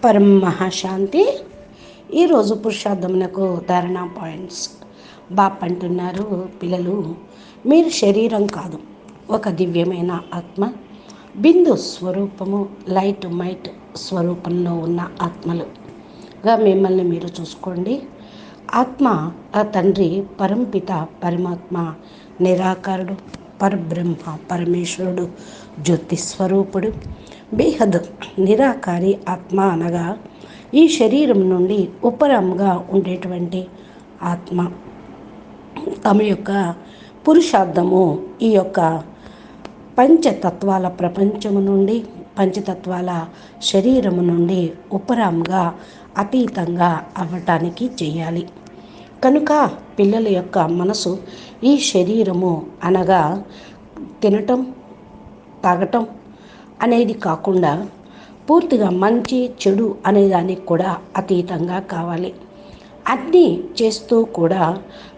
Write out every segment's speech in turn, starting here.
పరం మహాశాంతి. ఈరోజు పురుషార్థమునకు ధారణ పాయింట్స్. బాప్ అంటున్నారు, పిల్లలు మీరు శరీరం కాదు, ఒక దివ్యమైన ఆత్మ, బిందు స్వరూపము, లైట్ మైట్ స్వరూపంలో ఉన్న ఆత్మలుగా మిమ్మల్ని మీరు చూసుకోండి. ఆత్మ ఆ తండ్రి పరంపిత పరమాత్మ నిరాకారుడు, పరబ్రహ్మ పరమేశ్వరుడు, జ్యోతి స్వరూపుడు, బేహద్ నిరాకారి ఆత్మ అనగా ఈ శరీరం నుండి ఉపరంగా ఉండేటువంటి ఆత్మ. తమ యొక్క పురుషార్థము ఈ యొక్క పంచతత్వాల ప్రపంచము నుండి, పంచతత్వాల శరీరము నుండి ఉపరంగా అతీతంగా అవ్వటానికి చేయాలి. కనుక పిల్లల యొక్క మనసు ఈ శరీరము అనగా తినటం తాగటం అనేది కాకుండా పూర్తిగా మంచి చెడు అనేదానికి కూడా అతీతంగా కావాలి. అన్నీ చేస్తూ కూడా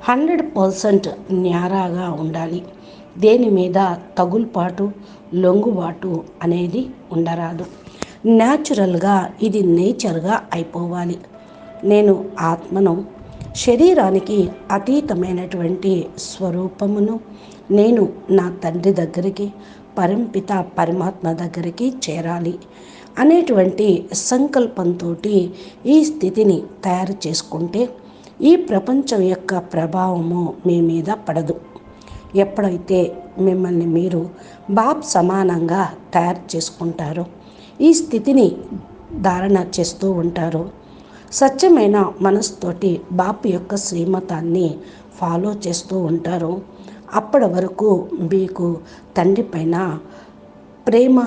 100% న్యారాగా ఉండాలి. దేని మీద తగులుపాటు లొంగుబాటు అనేది ఉండరాదు. న్యాచురల్గా ఇది నేచర్గా అయిపోవాలి. నేను ఆత్మను, శరీరానికి అతీతమైనటువంటి స్వరూపమును, నేను నా తండ్రి దగ్గరికి, పరంపిత పరమాత్మ దగ్గరికి చేరాలి అనేటువంటి సంకల్పంతో ఈ స్థితిని తయారు చేసుకుంటే ఈ ప్రపంచం యొక్క ప్రభావము మీ మీద పడదు. ఎప్పుడైతే మిమ్మల్ని మీరు బాప్ సమానంగా తయారు చేసుకుంటారో, ఈ స్థితిని ధారణ చేస్తూ ఉంటారో, సత్యమైన మనసుతోటి బాపు యొక్క శ్రీమతాన్ని ఫాలో చేస్తూ ఉంటారో, అప్పటి వరకు మీకు తండ్రి పైన ప్రేమ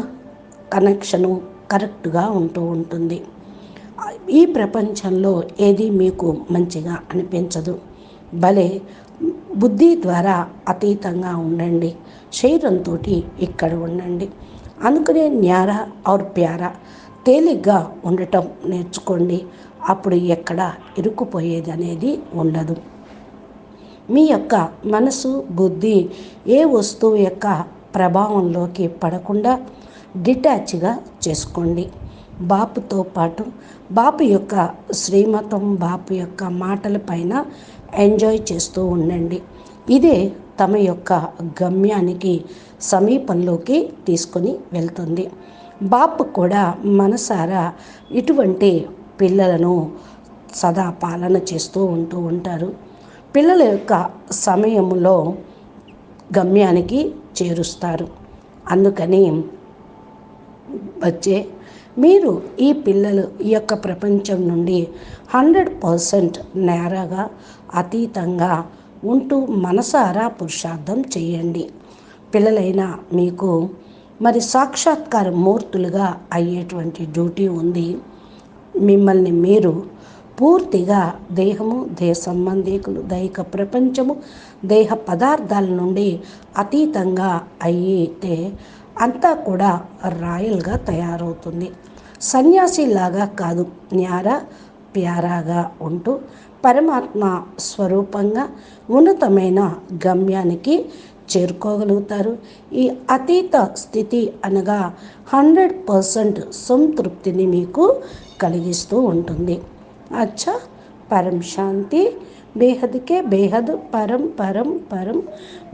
కనెక్షను కరెక్ట్గా ఉంటూ ఉంటుంది. ఈ ప్రపంచంలో ఏది మీకు మంచిగా అనిపించదు. భలే బుద్ధి ద్వారా అతీతంగా ఉండండి, శరీరంతో ఇక్కడ ఉండండి. అందుకనే న్యారా ఔర్ ప్యారా తేలిగ్గా ఉండటం నేర్చుకోండి. అప్పుడు ఎక్కడ ఇరుక్కుపోయేది అనేది ఉండదు. మీ యొక్క మనసు బుద్ధి ఏ వస్తువు యొక్క ప్రభావంలోకి పడకుండా డిటాచ్గా చేసుకోండి. బాపుతో పాటు బాపు యొక్క శ్రీమతం, బాపు యొక్క మాటల పైన ఎంజాయ్ చేస్తూ ఉండండి. ఇదే తమ యొక్క గమ్యానికి సమీపంలోకి తీసుకొని వెళ్తుంది. బాపు కూడా మనసారా ఇటువంటి పిల్లలను సదా పాలన చేస్తూ ఉంటూ ఉంటారు. పిల్లల యొక్క సమయంలో గమ్యానికి చేరుస్తారు. అందుకని మీరు ఈ పిల్లలు ఈ యొక్క ప్రపంచం నుండి 100% నేరగా అతీతంగా ఉంటూ మనసారా పురుషార్థం చేయండి. పిల్లలైన మీకు మరి సాక్షాత్కార మూర్తులుగా అయ్యేటువంటి డ్యూటీ ఉంది. మిమ్మల్ని మీరు పూర్తిగా దేహము, దేహ సంబంధికులు, దైహిక ప్రపంచము, దేహ పదార్థాల నుండి అతీతంగా అయితే అంతా కూడా రాయల్గా తయారవుతుంది. సన్యాసిలాగా కాదు, న్యారా ప్యారాగా ఉంటూ పరమాత్మ స్వరూపంగా ఉన్నతమైన గమ్యానికి చేరుకోగలుగుతారు. ఈ అతీత స్థితి అనగా 100% సంతృప్తిని మీకు కలిగిస్తూ ఉంటుంది. अच्छा, परम शांति, बेहद के बेहद परम परम परम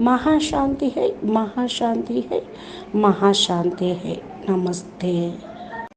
महाशांति है, महाशांति है, महाशांति है। नमस्ते।